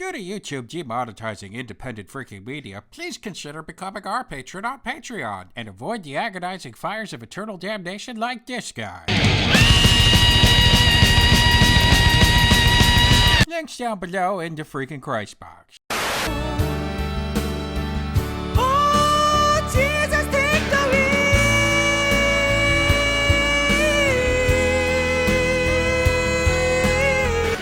Due to YouTube demonetizing independent freaking media, please consider becoming our patron on Patreon and avoid the agonizing fires of eternal damnation like this guy. Links down below in the freaking Christ box. Oh, Jesus, take the wheel.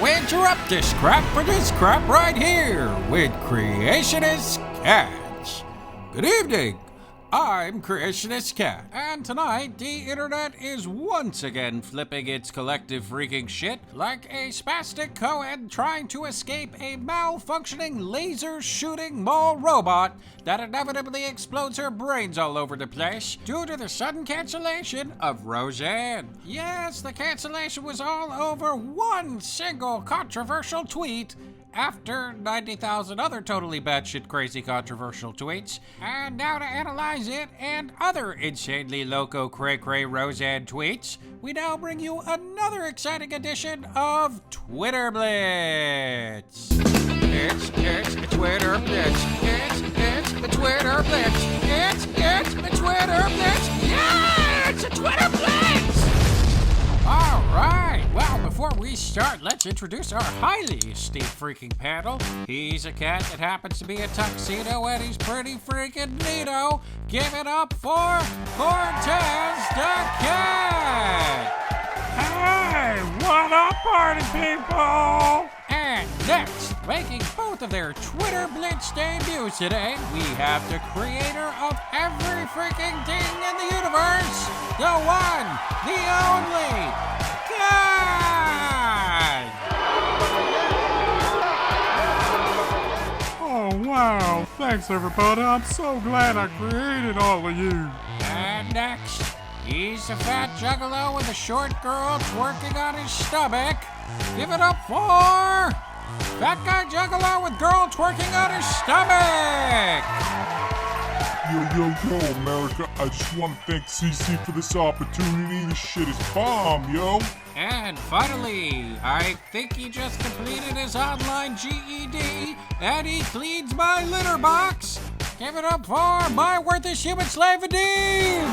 We interrupt this crap for this crap right here with Creationist Cats. Good evening. I'm Creationist Cat, and tonight the internet is once again flipping its collective freaking shit like a spastic co-ed trying to escape a malfunctioning laser-shooting mall robot that inevitably explodes her brains all over the place due to the sudden cancellation of Roseanne. Yes, the cancellation was all over one single controversial tweet after 90,000 other totally batshit crazy controversial tweets. And now to analyze it and other insanely loco cray-cray Roseanne tweets, we now bring you another exciting edition of Twitter Blitz. It's the Twitter Blitz. It's the Twitter Blitz. It's the Twitter Blitz. Yeah, it's a Twitter Blitz! All right, well, before we start, let's introduce our highly esteemed freaking panel. He's a cat that happens to be a tuxedo, and he's pretty freaking neato. Give it up for Cortez the Cat! Hey, what up, party people? And next, making both of their Twitter Blitz debuts today, we have the creator of every freaking thing in the universe, the one, the only, God! Oh, wow. Thanks, everybody. I'm so glad I created all of you. And next, he's a fat juggalo with a short girl twerking on his stomach. Give it up for Fat Guy Juggalo with girl twerking on his stomach! Yo, America, I just want to thank CC for this opportunity. This shit is bomb, yo. And finally, I think he just completed his online GED and he cleans my litter box. Give it up for my worthless human slave, Vadim!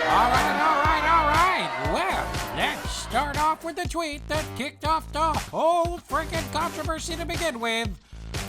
All right. Well, let's start off with the tweet that kicked off the whole freaking controversy to begin with.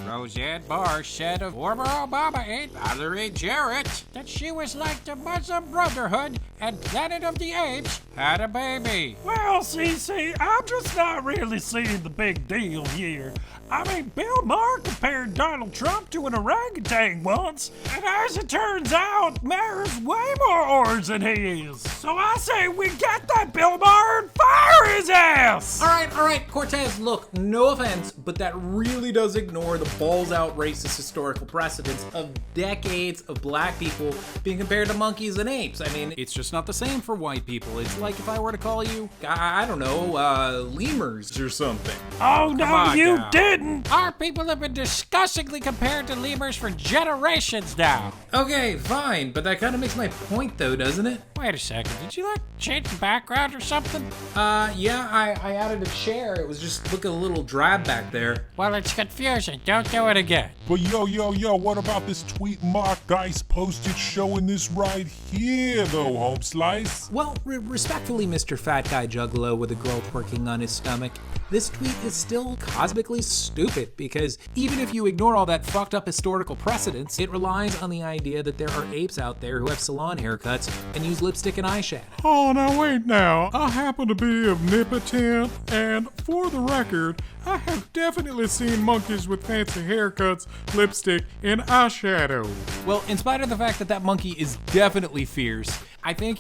Roseanne Barr said of former Obama aide Valerie Jarrett that she was like the Muslim Brotherhood and Planet of the Apes had a baby. Well, CC, I'm just not really seeing the big deal here. I mean, Bill Maher compared Donald Trump to an orangutan once, and as it turns out, Maher's way more orange than he is. So I say we get that Bill Maher and fire his ass! All right, Cortez, look, no offense, but that really does ignore the balls-out racist historical precedents of decades of black people being compared to monkeys and apes. I mean, it's just not the same for white people. It's like if I were to call you, I don't know, lemurs or something. Oh, no, you didn't! Our people have been disgustingly compared to lemurs for generations now. Okay, fine, but that kind of makes my point, though, doesn't it? Wait a second, did you change the background or something? Yeah, I added a chair. It was just looking a little drab back there. Well, it's confusing. Don't do it again. But yo, what about this tweet Mark Geist posted showing this right here, though, Home Slice? Well, respectfully, Mr. Fat Guy Juggalo with a girl twerking on his stomach, this tweet is still cosmically stupid because even if you ignore all that fucked up historical precedence, it relies on the idea that there are apes out there who have salon haircuts and use lipstick and eyeshadow. Oh, now wait now. I happen to be omnipotent, and for the record, I have definitely seen monkeys with fancy haircuts, lipstick, and eyeshadow. Well, in spite of the fact that monkey is definitely fierce, I think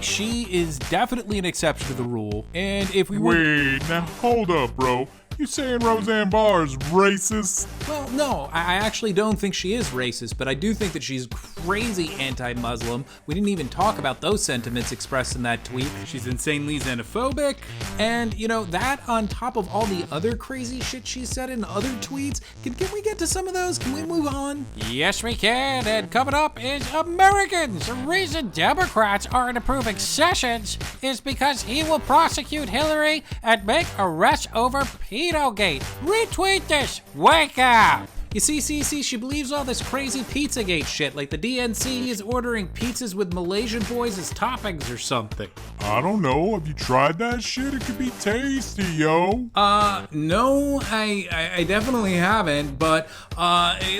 she is definitely an exception to the rule. And if we were... Wait, now hold up, bro. You saying Roseanne Barr is racist? Well, no, I actually don't think she is racist, but I do think that she's crazy anti-Muslim. We didn't even talk about those sentiments expressed in that tweet. She's insanely xenophobic, and that on top of all the other crazy shit she said in other tweets. Can we get to some of those? Can we move on? Yes, we can. And coming up is Americans. The reason Democrats aren't approving Sessions is because he will prosecute Hillary and make arrests over Pedogate. Retweet this. Wake up. You see, she believes all this crazy Pizzagate shit, like the DNC is ordering pizzas with Malaysian boys as toppings or something. I don't know. Have you tried that shit? It could be tasty, yo. No, I definitely haven't, but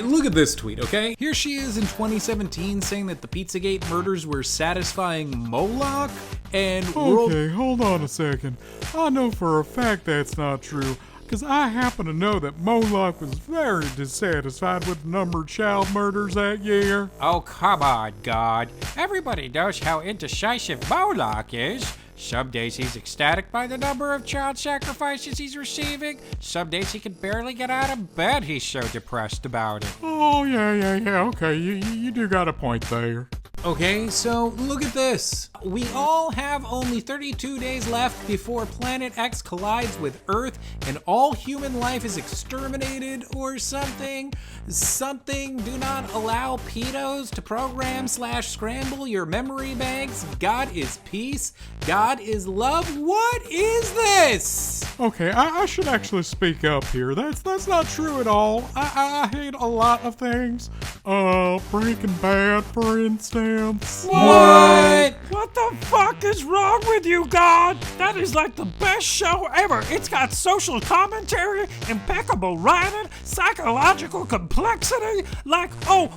look at this tweet, okay? Here she is in 2017 saying that the Pizzagate murders were satisfying Moloch, and Okay, hold on a second. I know for a fact that's not true, because I happen to know that Moloch was very dissatisfied with the number of child murders that year. Oh, come on, God. Everybody knows how indecisive Moloch is. Some days he's ecstatic by the number of child sacrifices he's receiving. Some days he can barely get out of bed. He's so depressed about it. Oh, yeah, okay, you do got a point there. Okay, so look at this. We all have only 32 days left before Planet X collides with Earth and all human life is exterminated or something. Do not allow pedos to program/scramble your memory banks. God is peace. God is love. What is this? Okay, I should actually speak up here. That's not true at all. I hate a lot of things. Breaking Bad, for instance. What? What the fuck is wrong with you, God? That is like the best show ever. It's got social commentary, impeccable writing, psychological complexity. Like,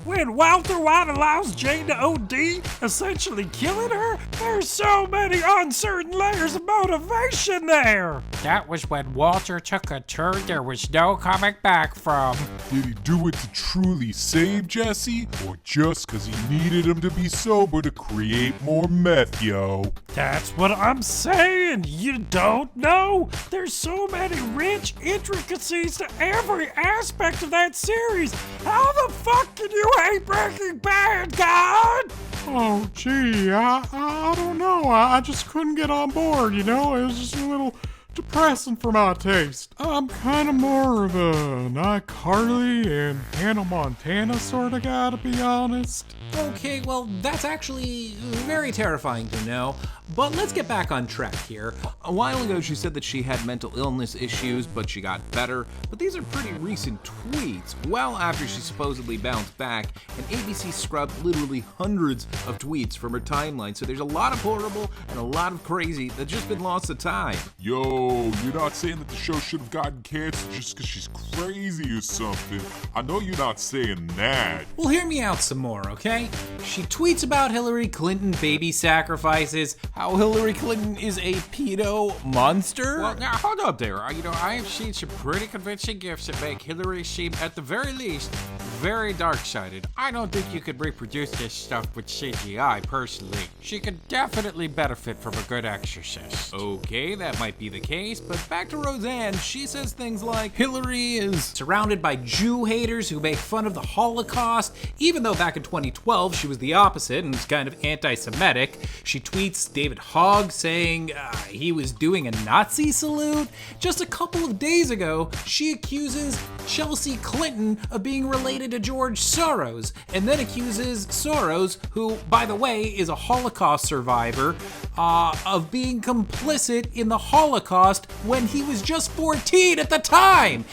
when Walter White allows Jane to OD, essentially killing her. There's so many uncertain layers of motivation there. That was when Walter took a turn there was no coming back from. Did he do it to truly save Jesse, or just because he needed him to be sober to create more meth, yo? That's what I'm saying. You don't know. There's so many rich intricacies to every aspect of that series. How the fuck can you hate Breaking Bad, God? Oh, gee, I don't know. I just couldn't get on board, It was just a little depressing for my taste. I'm kind of more of an iCarly and Hannah Montana sort of guy, to be honest. Okay, well, that's actually very terrifying to know. But let's get back on track here. A while ago, she said that she had mental illness issues, but she got better. But these are pretty recent tweets, well after she supposedly bounced back, and ABC scrubbed literally hundreds of tweets from her timeline. So there's a lot of horrible and a lot of crazy that's just been lost to time. Yo, you're not saying that the show should have gotten canceled just because she's crazy or something. I know you're not saying that. Well, hear me out some more, okay? She tweets about Hillary Clinton baby sacrifices, how Hillary Clinton is a pedo monster. Well, now hold up there. I have seen some pretty convincing gifs that make Hillary seem, at the very least, very dark-sided. I don't think you could reproduce this stuff with CGI, personally. She could definitely benefit from a good exorcist. Okay, that might be the case, but back to Roseanne, she says things like, Hillary is surrounded by Jew haters who make fun of the Holocaust, even though back in 2012 she was the opposite and was kind of anti-Semitic. She tweets David Hogg saying he was doing a Nazi salute. Just a couple of days ago, she accuses Chelsea Clinton of being related to George Soros, and then accuses Soros, who, by the way, is a Holocaust survivor, of being complicit in the Holocaust when he was just 14 at the time.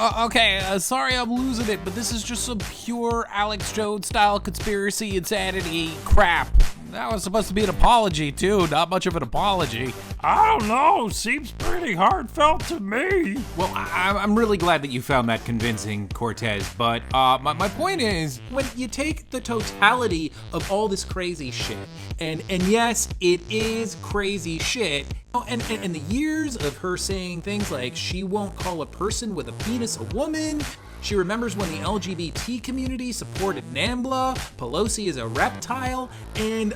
Sorry I'm losing it, but this is just some pure Alex Jones style conspiracy insanity crap. That was supposed to be an apology too, not much of an apology. I don't know. Seems pretty heartfelt to me. Well, I'm really glad that you found that convincing, Cortez, but my point is, when you take the totality of all this crazy shit, and yes, it is crazy shit, and the years of her saying things like she won't call a person with a penis a woman, she remembers when the LGBT community supported NAMBLA, Pelosi is a reptile, and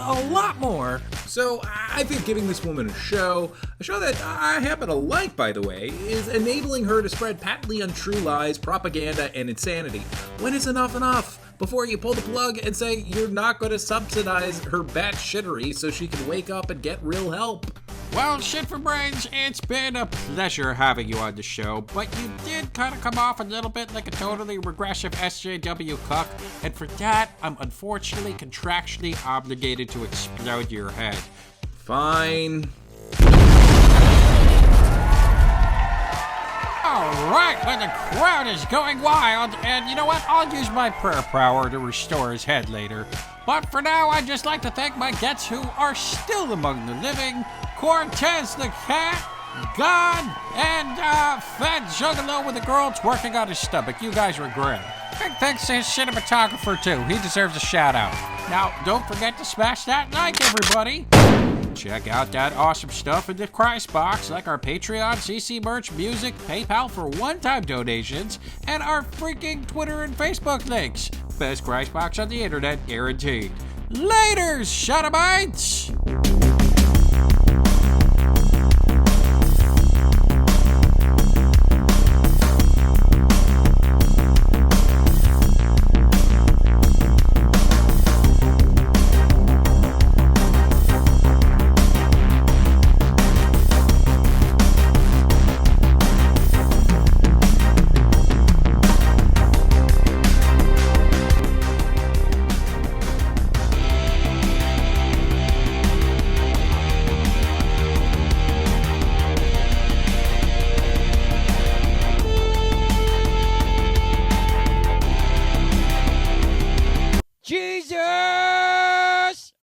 a lot more. So I think giving this woman a show that I happen to like, by the way, is enabling her to spread patently untrue lies, propaganda, and insanity. When is enough enough? Before you pull the plug and say you're not going to subsidize her batshittery so she can wake up and get real help. Well, shit for brains, it's been a pleasure having you on the show, but you did kind of come off a little bit like a totally regressive SJW cuck, and for that, I'm unfortunately contractually obligated to explode your head. Fine. Alright, well, the crowd is going wild, and you know what? I'll use my prayer power to restore his head later. But for now, I'd just like to thank my guests who are still among the living: Cortez the cat, God, and fat juggalo with a girl twerking on his stomach. You guys were great. Big thanks to his cinematographer, too. He deserves a shout-out. Now, don't forget to smash that like, everybody. Check out that awesome stuff in the Christ box, like our Patreon, CC merch, music, PayPal for one-time donations, and our freaking Twitter and Facebook links. Best Christ box on the internet, guaranteed. Laters, Shotobites!